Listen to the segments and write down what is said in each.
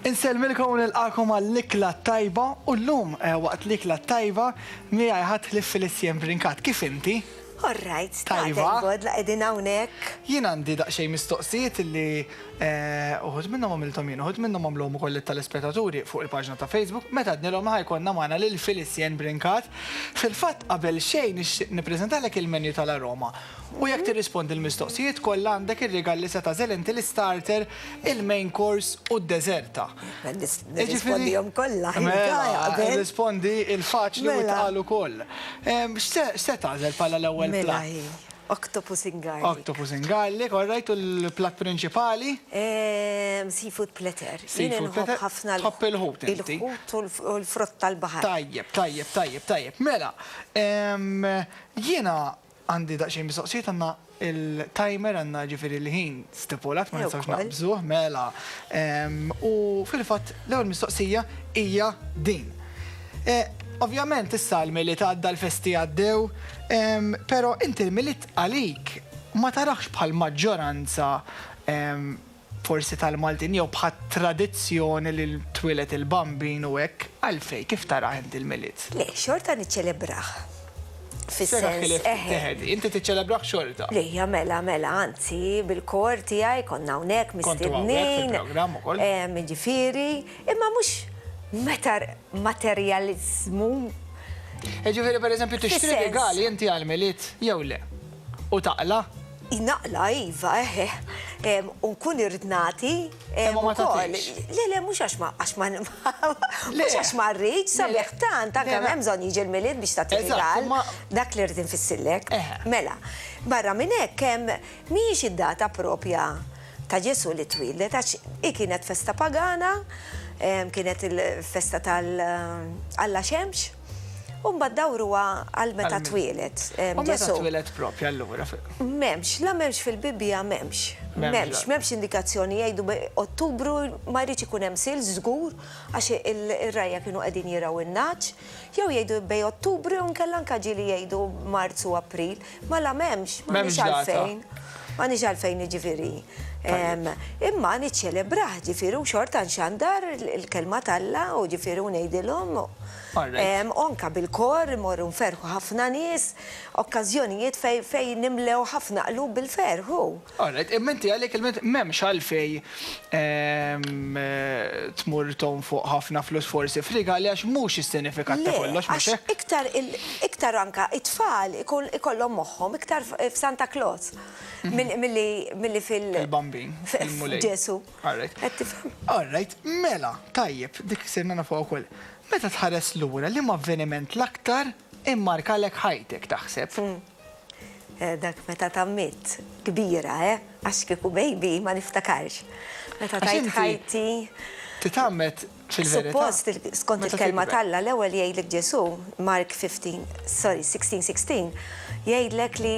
Inselmilkom nilqakom għall-ikla tajba u l-lum waqt l-ikla tajba miegħi ħadd li Felicien Brinkat. Kif inti? All right, Tajba. la qegħdin hawnhekk. Jien għandi daqsxejn mistoqsijiet li uħud minnhom għamilthom jien, uħud minnhom għamluhom ukoll tal-ispettaturi fuq il-paġna ta' Facebook meta għednilhom ħajkonna magħna lil Felicien Brinkat. Fil-fatt qabel xejn nippreżentalek il-menju tal-aroma. U jekk tirrispondi l-mistoqsijiet kollha għandek ir-rigal li se tażel inti l-starter, il-main course u d-deżerta. Nirrispondihom kollha. Rispondi il-faċli u tqalu koll. X'se tażel bħala l-ewwel Mela platt? octopus in garlic. Octopus in garlic, all right, u l-platt prinċipali? Seafood platter. Seafood platter. ħafna Tħobb il-ħut inti. il-ħut u l-frott tal-baħar. Tajjeb. Mela, jiena għandi daqsxejn mistoqsijiet għandna il-timer għandna ġifieri l-ħin stipulat ma nistgħux naqbżuh, mela. U fil-fatt l-ewwel mistoqsija hija din. Ovvjament issa l-miliet għadda l-festi għaddew, pero inti l-miliet għalik ma tarax bħal maġġoranza forsi tal-Maltin jew bħal tradizzjoni li twilet il-bambin u hekk għalfej kif taraħ inti l-miliet? Le, xorta niċċelebraħ. Fis-sens, Inti tiċċelebraħ xorta? Lejja mela, anzi, bil-kor tiegħi konna hawnhekk mistednin. fil-programm ukoll? Ġifieri, imma mhux materializmu. Ġifieri pereżempju tixtri Fis-sens. regali inti għal-miliet jew le? U taqla? Naqla, iva, unkun irridnati. Ma tagħtix. Le, mhux għax ma rridx, sabiħ tant, anke hemm bżonn jiġi l-milied biex tagħti rigal, dak li rrid infissillek. Mela, barra minn hekk hemm mhijiex id-data propja ta' Ġesu li twilet, għax kienet festa pagana, kienet il-festa tal-Alla Xemx, u mbagħad dawruha għal meta twilet. U meta twilet propja allura? Memx fil-Bibbja memx indikazzjoni jgħidu Ottubru ma jridx ikun hemm sil żgur għax ir-rajja kienu qegħdin jiraw in-naċ, jew jgħidu bej Ottubru u nkella anke ġieli jgħidu Marzu April, mela m'hemmx għalfejn. Ma nix għalfejn ġifieri. Imma niċċelebraħ ġifieri u xorta nxandar il-kelma talla u ġifieri u ngħidilhom. Onka bil-kor, morru nferħu ħafna nies, okkażjonijiet fej nimlew ħafna qlub bil-ferħu. Alright, immenti għalek memx għalfej tmur tom fuq ħafna flus forsi frigali għax mux il-sinifikat ta' kollox, mux hekk? Iktar anka it-tfal ikollhom moħħhom, iktar f'Santa Claus milli fil-bambin, fil-mulej. Ġesu. Alright, mela, tajjeb, dik sirna nafu ukoll. Meta tħares lura li ma' avveniment l-aktar immarkalek ħajtek taħseb? Dak meta tammit kbira, għax kieku baby ma niftakarx. Meta tajt ħajti. Titammet fil-verità. Suppost, skont il-kelma talla, l-ewwel jgħidlek Ġesu, Mark 16:16, jgħidlek li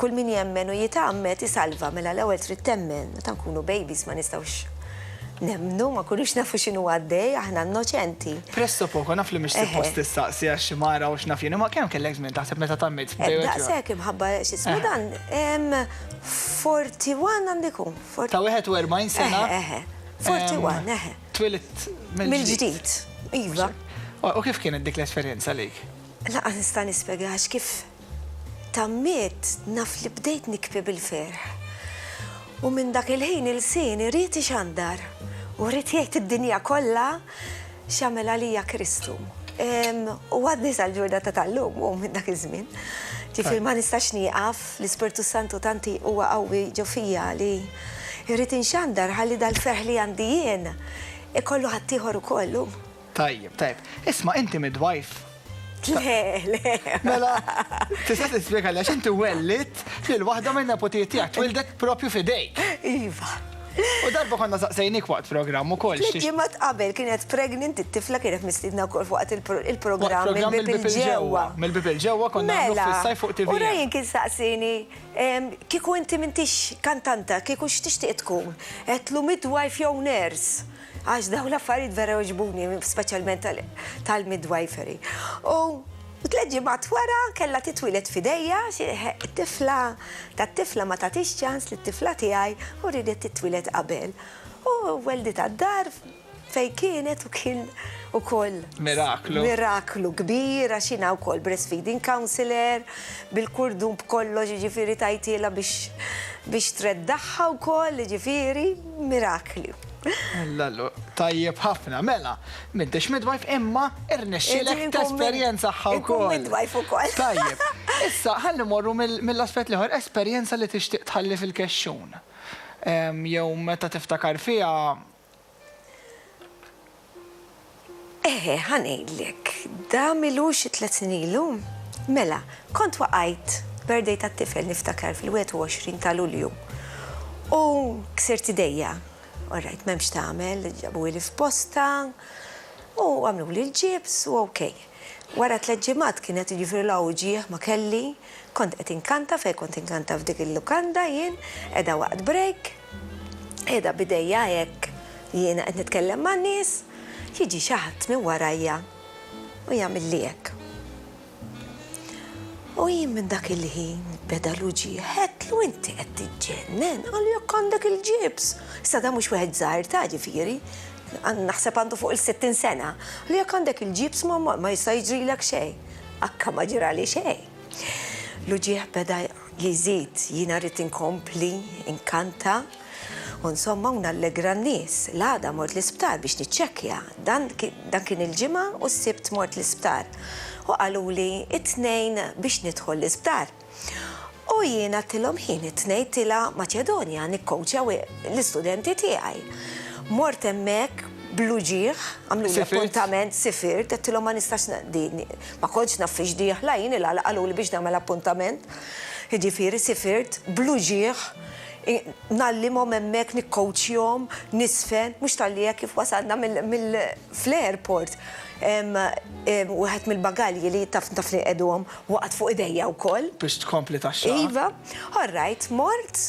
kull min jemmen u jitammet isalva, mela l-ewwel trid temmen, meta nkunu babies ma nistgħux nemnu, ma kunux nafu x'inhu għaddej, aħna innoċenti. Presto poco, naf li mhix suppost tistaqsi għax mara u x'naf jien, ma kemm kellek żmien taħseb meta tammit? Daqshekk imħabba x'ismu dan 41 għandikum. Ta' 41 sena? 41, Twilet mill-ġdid, iva. U kif kienet dik l-esperjenza għalik? Laqgħa nista' nispjegax kif tammiet naf li bdejt nikbi bil-ferħ. U minn dak il-ħin il-sin irrid ixandar u rrid jgħid id-dinja kollha x'għamel għalija Kristu. U għadni sal-ġurnata tal-lum u minn dak iż-żmien. Ġifier ma nistax nieqaf l-Ispirtu Santu tanti huwa qawwi ġo fija li irrid inxandar ħalli dal-ferħ li għandi jien ikollu ħadd ieħor ukoll. Tajjeb. Isma' inti midwife. Le. Mela, tista' tispjega għax inti wellit lil waħda minn nepotijiet tiegħek twildet propju f'idejk. Iva. U darba konna saqsejnik waqt programm ukoll. Ġimgħat qabel kienet pregnant it-tifla kienet mistiedna wkoll waqt il-programm mill-bib il-ġewwa. Mill-bib il-ġewwa konna nagħmlu fis-sajf fuq TV. U rajin kien saqsini kieku inti m'intix kantanta, kieku x'tixtieq tkun? Qedlu midwife jew nurse. Għax daw l-affarijiet vera uġbuni, speċjalment tal-midwifery. U tliet ġimgħat wara kellha titwilet f'idejja, tat-tifla ma tagħtix ċans li t-tifla tiegħi u ridet titwilet qabel. U weldi tad-dar fej kienet u kien ukoll miraklu kbir għax jiena wkoll breastfeeding counselor bil-kurdum b'kollox ġifieri tajtiela biex treddaħħa wkoll ġifieri mirakli. Lallu, tajjeb ħafna, mela, m'intix midwife imma irnexxielek tesperjenza wkoll. Midwife ukoll. Tajjeb. Issa ħalli morru mill-aspett liħor esperjenza li tixtieq tħalli fil-kexxun. Jew meta tiftakar fiha. Ħanejlek, da milux 3 snin ilu. Mela, kont waqajt birthday tat-tifel niftakar fil-21 ta' Lulju. U ksirt idejja. Alright, memx tagħmel, ġabu li f'posta u għamlu li l-ġibs u okej. Wara 3 ġimgħat kienet jiġifieri l-awġieħ ma kelli, kont qed inkanta kont inkanta f'dik il-lukanda jien, qiegħda waqt break, qiegħda bidejja hekk jiena qed nitkellem man-nies, jiġi xi ħadd minn warajja u jagħmel li hekk. U jien minn dak il-ħin beda l-uġieħ, ħedlu inti qed tiġġennen, għallu jekk għandek il-ġibs. Issa da mhux wieħed żgħar ta' ġifieri, naħseb għandu fuq il-60 sena. Għallu jekk għandek il-ġibs ma jista' jiġrilek xejn. Akka ma ġrali xejn. L-uġieħ beda jiżid, jiena rrid inkompli, inkanta. U insomma nallegra n-nies, l-għada mort l-isptar biex niċċekkja. Dan kien il-ġimgħa u s-sibt mort l-isptar. U għalu li it-tnejn biex nidħol l-isptar. U jiena tilhom ħin it-tnejn tila Maċedonja nikkoċja l-istudenti tiegħi. Mort hemmhekk bl-uġieħ, għamlu l-appuntament sifirt, tilhom ma nistax ma kontx naf fiex dieħla jien għalu li biex nagħmel appuntament. Jiġifieri sifirt bl-uġieħ nallimhom hemmhekk nikkoċjhom nisfen, mhux tal-li kif wasalna fl-airport. Wieħed mill-bagalji li taf li qegħduhom waqgħet fuq idejja wkoll. Biex tkompli taxxa. Iva, alright, mort,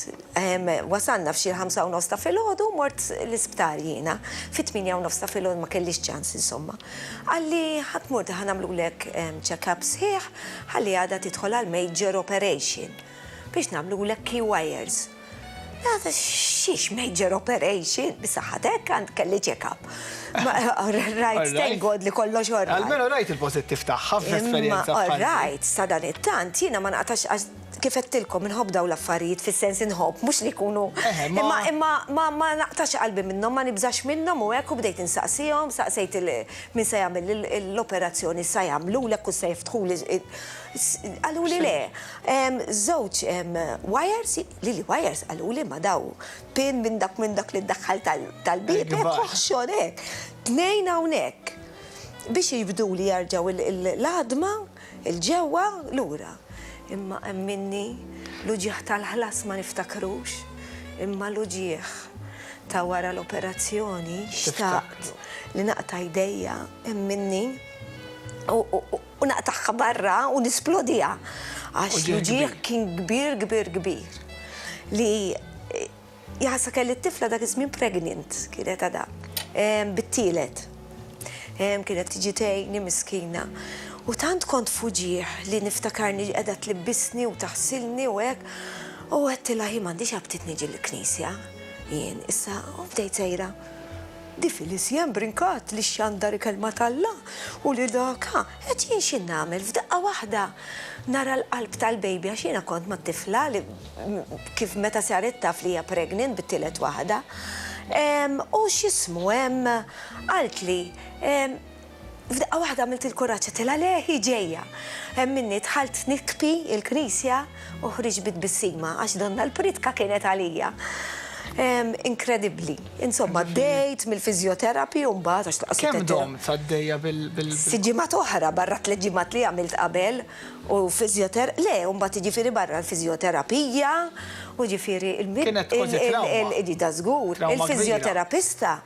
wasalna f'xi 5:30 ta' filgħodu, mort l-isptar jiena. Fit-8:30 ta' filgħodu ma kellix ċans insomma. Għalli ħadd mort ħanamlulek check-up sħiħ, ħalli għadha tidħol għal major operation biex nagħmlulek key wires. Xiex major operation, bisaħħatek għand kelli check-up. Right, thank God li kollox orra. Almenu rajt il-pozittiv taħħa f'esperienza. Right, sa dan it-tant, jiena ma naqtax kif qedtilkom inħobb daw l-affarijiet fis-sens inħobb, mhux li jkunu. Imma ma naqtax qalbi minnhom, ma nibżax minnhom u hekk u bdejt insaqsihom, saqsejt min se jagħmel l-operazzjoni sa jagħmlulek u se jiftħuli. Għallu li le, żewġ wires, li wires għallu li ma daw pin minn dak li ddaħħal tal-bib, koħxon hekk. 2 hawnhekk biex jibdu li jarġaw l-ħadma, il-ġewwa lura. Imma minni l-uġieħ tal-ħlas ma niftakrux, imma l-uġieħ ta' wara l-operazzjoni xtaqt li naqta' jdejja minni u naqtaħħa barra u nisplodija. Għax l-uġieħ kien kbir. Li jħassa kelli t-tifla dak iż-żmien pregnant, kienet għada, bit-tielet. Kienet tiġi tgħinni miskina. U tant kont fuġieħ li niftakarni qiegħda tlibbisni u taħsilni u hekk. U għedtilha hi m'għandix għabtit niġi l-Knisja. Jien issa u bdejt sejra. Di Filisjan brinkat li xandar kelma tal-la u li daka, qed jien xi nagħmel f'daqqa waħda nara l-qalb tal-bejbi għax jiena kont mat-tifla li kif meta saret taf li hija pregnant bit-tielet waħda. U x'ismu qalt li f'daqqa waħda għamilt il-kuraġġ tila leħi ġejja. Minni tħalt nikbi il-Knisja u ħriġ bis-sima għax donna l-pritka kienet għalija. Incredibly. Insomma, dejt mill-fizjoterapi u mbagħad għax taqsit. Kemm dom tad-dejja bil. Ġimgħat oħra barra 3 ġimgħat li għamilt qabel u le, u mbagħad jiġifieri barra l-fizjoterapija u ġifieri il-ġida żgur. Il-fizjoterapista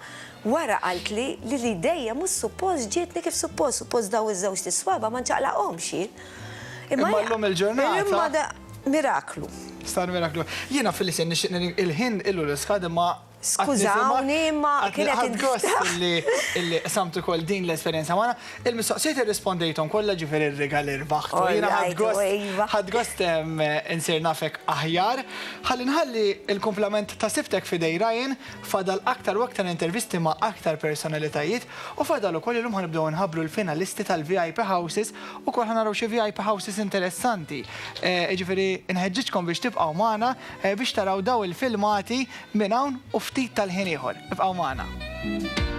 wara qalt li l-idejja mhux suppost ġietni kif suppost daw iż-żewġ tiswaba ma nċaqlaqhomx. Imma llum il-ġurnata. Imma miraklu. Star miraklu. Jiena fil-sen il-ħin illu l-iskad ma Skużawni, ma kienet Għadgost illi samtu kol din l-esperienza għana, il-mistoqsijiet irrispondejtom kolla ġifiri il-regal irbaħtu. Jina ħadgost insir nafek aħjar. Ħalli il-komplement ta' siftek fidej Ryan, fadal aktar u aktar intervisti ma' aktar personalitajiet u fadal u koll il-lum ħanibdow nħabru l-finalisti tal-VIP Houses u kol ħanaru xie VIP Houses interessanti. Ġifiri, nħedġiġkom biex tibqaw maħna biex taraw daw il-filmati minn hawn u ftit tal-ħin ieħor. Ibqgħu magħna.